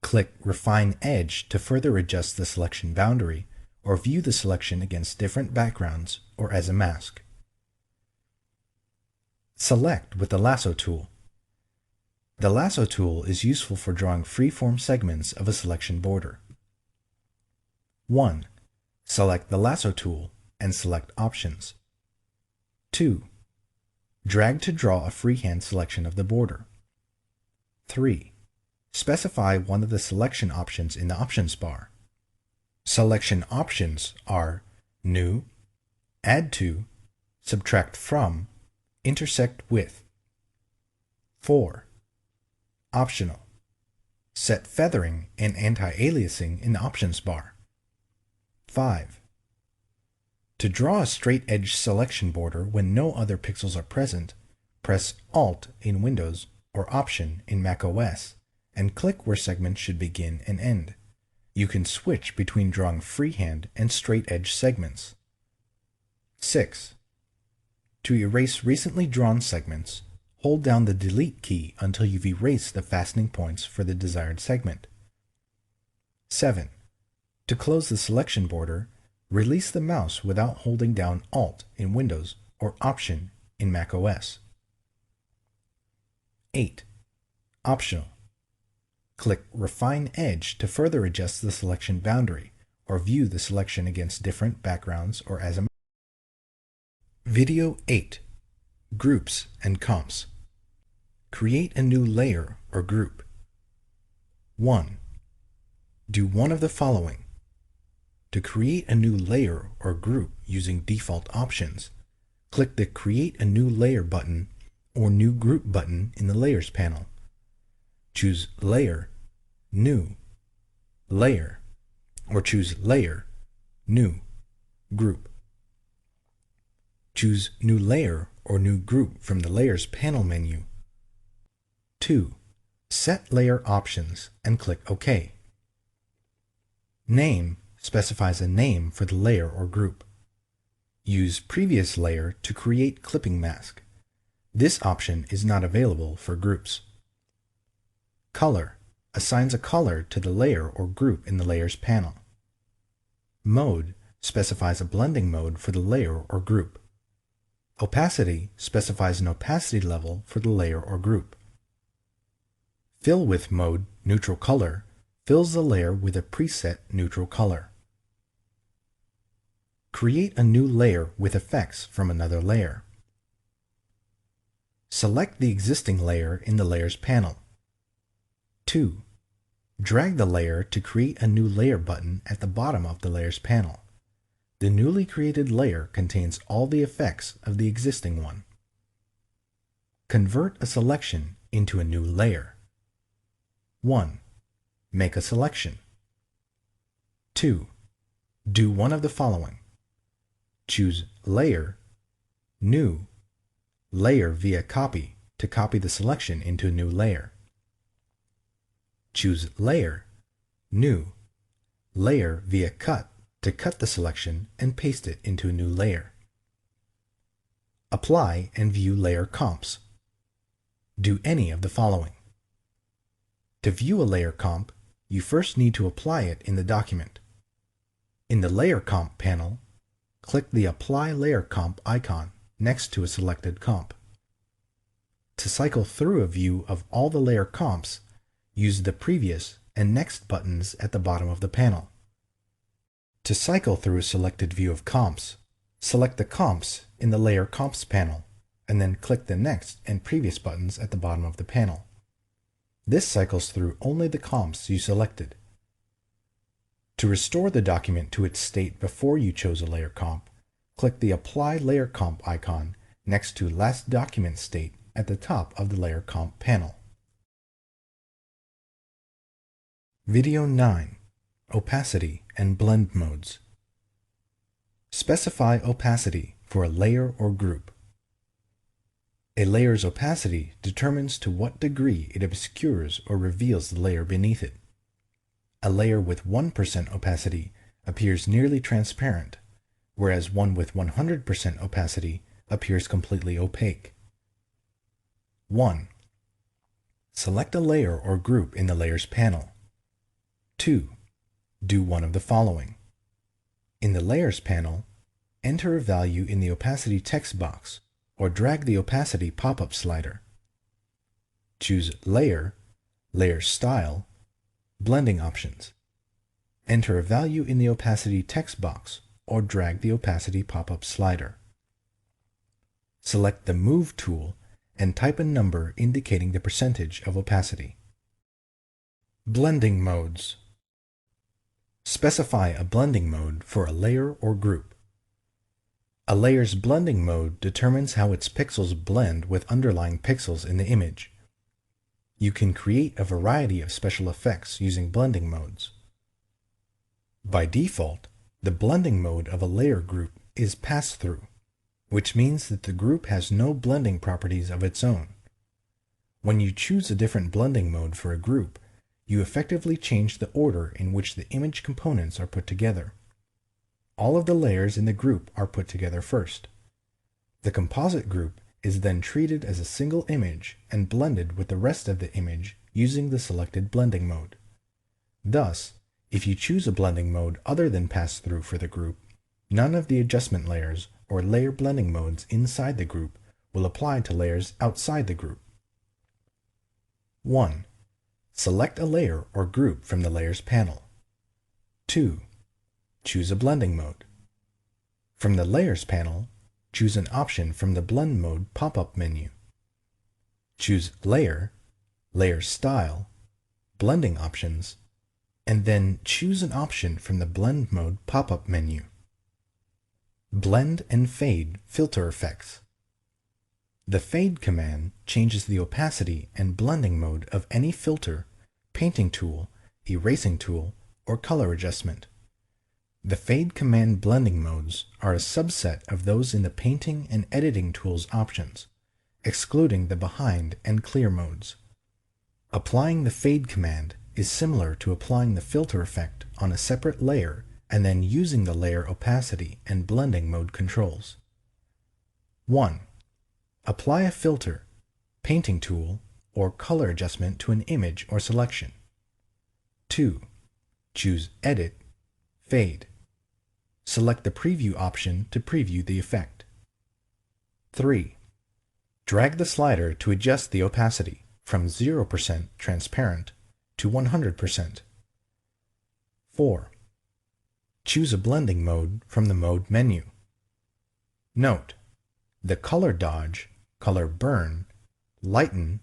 Click Refine Edge to further adjust the selection boundary or view the selection against different backgrounds or as a mask. Select with the Lasso tool. The Lasso tool is useful for drawing free-form segments of a selection border. 1. Select the Lasso tool and select Options. 2. Drag to draw a freehand selection of the border. 3. Specify one of the selection options in the options bar. Selection options are New, Add to, Subtract from, Intersect with. 4. Optional. Set feathering and anti-aliasing in the options bar. 5. To draw a straight edge selection border when no other pixels are present, press Alt in Windows or Option in macOS and click where segments should begin and end. You can switch between drawing freehand and straight edge segments. 6. To erase recently drawn segments, hold down the Delete key until you've erased the fastening points for the desired segment. 7. To close the selection border, release the mouse without holding down Alt in Windows or Option in macOS. 8. Optional. Click Refine Edge to further adjust the selection boundary or view the selection against different backgrounds or as a. Video 8. Groups and Comps. Create a new layer or group. 1. Do one of the following. To create a new layer or group using default options, click the Create a New Layer button or New Group button in the Layers panel. Choose Layer, New, Layer, or choose Layer, New, Group. Choose New Layer or New Group from the Layers panel menu. 2. Set Layer Options and click OK. Name specifies a name for the layer or group. Use Previous Layer to create clipping mask. This option is not available for groups. Color assigns a color to the layer or group in the Layers panel. Mode specifies a blending mode for the layer or group. Opacity specifies an opacity level for the layer or group. Fill with mode, neutral color, fills the layer with a preset neutral color. Create a new layer with effects from another layer. Select the existing layer in the Layers panel. 2. Drag the layer to create a new layer button at the bottom of the Layers panel. The newly created layer contains all the effects of the existing one. Convert a selection into a new layer. 1. Make a selection. 2. Do one of the following. Choose Layer, New, Layer via Copy to copy the selection into a new layer. Choose Layer, New, Layer via Cut to cut the selection and paste it into a new layer. Apply and view layer comps. Do any of the following. To view a layer comp, you first need to apply it in the document. In the Layer Comp panel, click the Apply Layer Comp icon next to a selected comp. To cycle through a view of all the layer comps, use the Previous and Next buttons at the bottom of the panel. To cycle through a selected view of comps, select the comps in the Layer Comps panel, and then click the Next and Previous buttons at the bottom of the panel. This cycles through only the comps you selected. To restore the document to its state before you chose a layer comp, click the Apply Layer Comp icon next to Last Document State at the top of the Layer Comp panel. Video 9. Opacity and Blend Modes. Specify opacity for a layer or group. A layer's opacity determines to what degree it obscures or reveals the layer beneath it. A layer with 1% opacity appears nearly transparent, whereas one with 100% opacity appears completely opaque. 1. Select a layer or group in the Layers panel. 2. Do one of the following. In the Layers panel, enter a value in the opacity text box or drag the opacity pop-up slider. Choose Layer, Layer Style, Blending options. Enter a value in the opacity text box or drag the opacity pop-up slider. Select the Move tool and type a number indicating the percentage of opacity. Blending modes. Specify a blending mode for a layer or group. A layer's blending mode determines how its pixels blend with underlying pixels in the image. You can create a variety of special effects using blending modes. By default, the blending mode of a layer group is pass-through, which means that the group has no blending properties of its own. When you choose a different blending mode for a group, you effectively change the order in which the image components are put together. All of the layers in the group are put together first. The composite group is then treated as a single image and blended with the rest of the image using the selected blending mode. Thus, if you choose a blending mode other than pass-through for the group, none of the adjustment layers or layer blending modes inside the group will apply to layers outside the group. 1. Select a layer or group from the Layers panel. 2. Choose a blending mode. From the Layers panel, choose an option from the Blend Mode pop-up menu. Choose Layer, Layer Style, Blending options, and then choose an option from the Blend Mode pop-up menu. Blend and Fade filter effects. The Fade command changes the opacity and blending mode of any filter, painting tool, erasing tool, or color adjustment. The Fade command blending modes are a subset of those in the painting and editing tools options, excluding the behind and clear modes. Applying the Fade command is similar to applying the filter effect on a separate layer and then using the layer opacity and blending mode controls. 1. Apply a filter, painting tool, or color adjustment to an image or selection. 2. Choose Edit, Fade. Select the Preview option to preview the effect. 3. Drag the slider to adjust the opacity from 0% transparent to 100%. 4. Choose a blending mode from the Mode menu. Note: the Color Dodge, Color Burn, Lighten,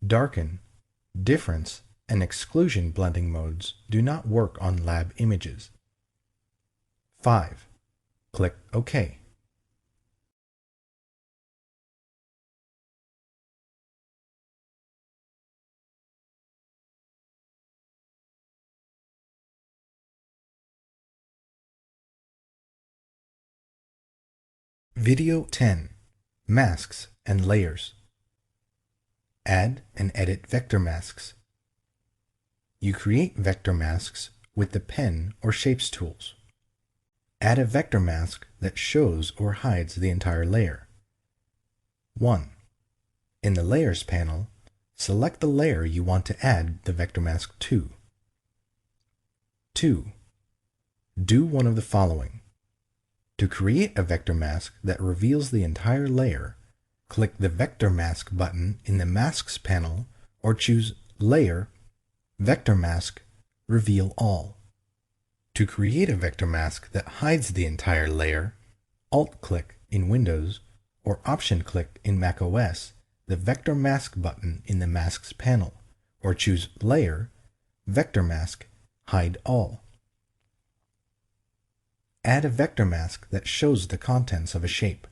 Darken, Difference, and Exclusion blending modes do not work on lab images. 5. Click OK. Video 10. Masks and Layers. Add and edit vector masks. You create vector masks with the Pen or Shapes tools. Add a vector mask that shows or hides the entire layer. 1. In the Layers panel, select the layer you want to add the vector mask to. 2. Do one of the following. To create a vector mask that reveals the entire layer, click the Vector Mask button in the Masks panel or choose Layer, Vector Mask, Reveal All. To create a vector mask that hides the entire layer, Alt-click in Windows or Option-click in macOS the Vector Mask button in the Masks panel, or choose Layer, Vector Mask, Hide All. Add a vector mask that shows the contents of a shape.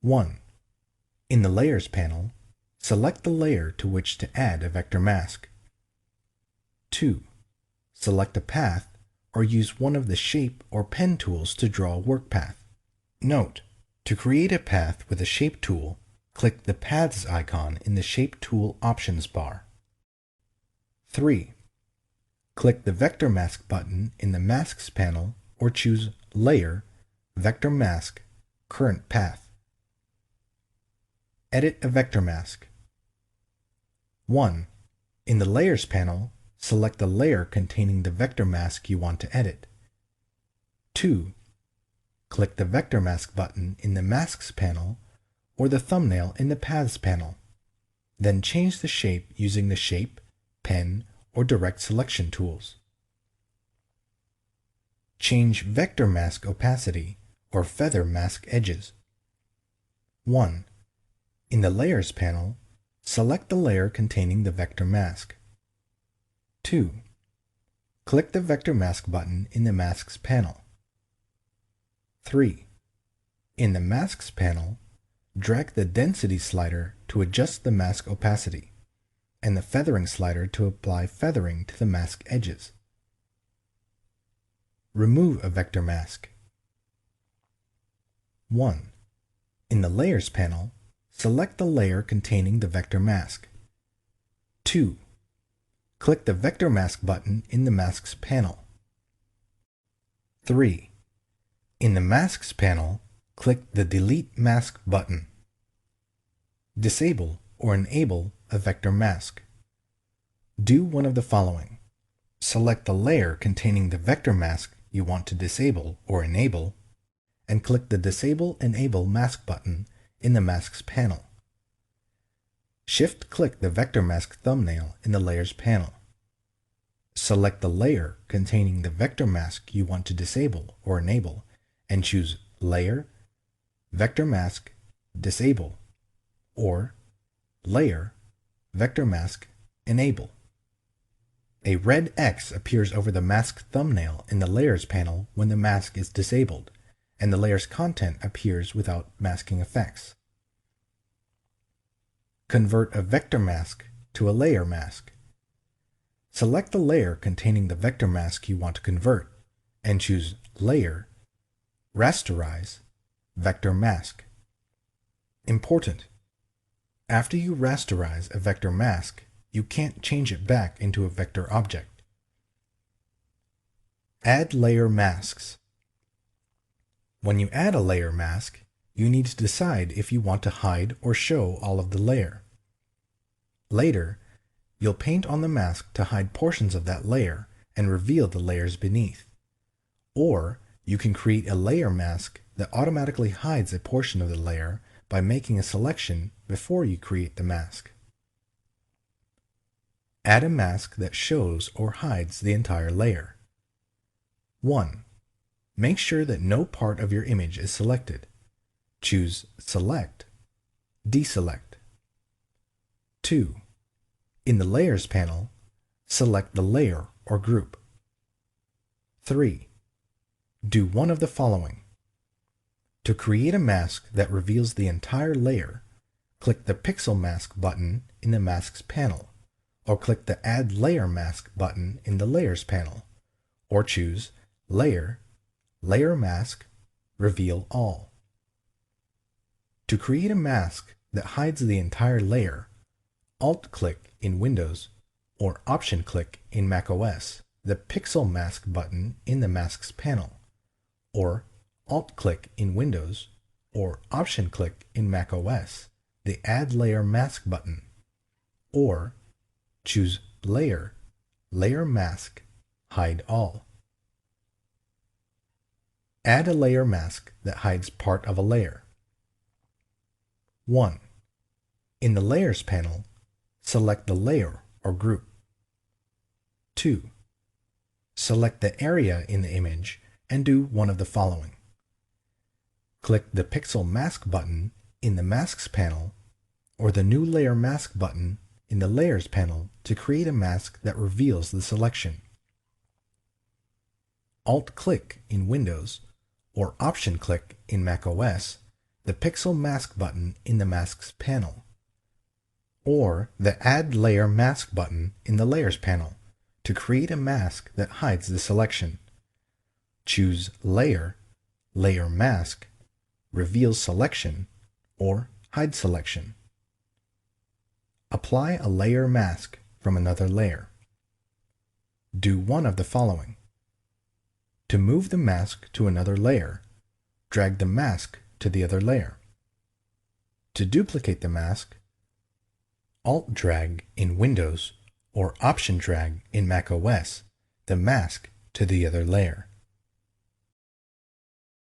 1. In the Layers panel, select the layer to which to add a vector mask. 2. Select a path or use one of the Shape or Pen tools to draw a work path. Note: to create a path with a Shape tool, click the Paths icon in the Shape Tool Options bar. 3. Click the Vector Mask button in the Masks panel or choose Layer, Vector Mask, Current Path. Edit a vector mask. 1. In the Layers panel, select the layer containing the vector mask you want to edit. 2. Click the Vector Mask button in the Masks panel or the thumbnail in the Paths panel. Then change the shape using the Shape, Pen, or Direct Selection tools. Change Vector Mask opacity or feather mask edges. 1. In the Layers panel, select the layer containing the vector mask. 2. Click the Vector Mask button in the Masks panel. 3. In the Masks panel, drag the Density slider to adjust the mask opacity, and the Feathering slider to apply feathering to the mask edges. Remove a vector mask. 1. In the Layers panel, select the layer containing the vector mask. 2. Click the Vector Mask button in the Masks panel. 3. In the Masks panel, click the Delete Mask button. Disable or enable a vector mask. Do one of the following. Select the layer containing the vector mask you want to disable or enable, and click the Disable Enable Mask button in the Masks panel. Shift-click the vector mask thumbnail in the Layers panel. Select the layer containing the vector mask you want to disable or enable, and choose Layer, Vector Mask, Disable, or Layer, Vector Mask, Enable. A red X appears over the mask thumbnail in the Layers panel when the mask is disabled, and the layer's content appears without masking effects. Convert a vector mask to a layer mask. Select the layer containing the vector mask you want to convert, and choose Layer, Rasterize, Vector Mask. Important: after you rasterize a vector mask, you can't change it back into a vector object. Add layer masks. When you add a layer mask, you need to decide if you want to hide or show all of the layer. Later, you'll paint on the mask to hide portions of that layer and reveal the layers beneath. Or you can create a layer mask that automatically hides a portion of the layer by making a selection before you create the mask. Add a mask that shows or hides the entire layer. 1. Make sure that no part of your image is selected. Choose Select, Deselect. 2. In the Layers panel, select the layer or group. 3. Do one of the following. To create a mask that reveals the entire layer, click the Pixel Mask button in the Masks panel, or click the Add Layer Mask button in the Layers panel, or choose Layer, Layer Mask, Reveal All. To create a mask that hides the entire layer, Alt-click in Windows or Option-click in macOS the Pixel Mask button in the Masks panel, or Alt-click in Windows or Option-click in macOS the Add Layer Mask button, or choose Layer, Layer Mask, Hide All. Add a layer mask that hides part of a layer. 1. In the Layers panel, select the layer or group. 2. Select the area in the image and do one of the following. Click the Pixel Mask button in the Masks panel or the New Layer Mask button in the Layers panel to create a mask that reveals the selection. Alt-click in Windows or Option-click in macOS the Pixel Mask button in the Masks panel, or the Add Layer Mask button in the Layers panel to create a mask that hides the selection. Choose Layer, Layer Mask, Reveal Selection, or Hide Selection. Apply a layer mask from another layer. Do one of the following. To move the mask to another layer, drag the mask to the other layer. To duplicate the mask, Alt-drag in Windows or Option-drag in macOS the mask to the other layer.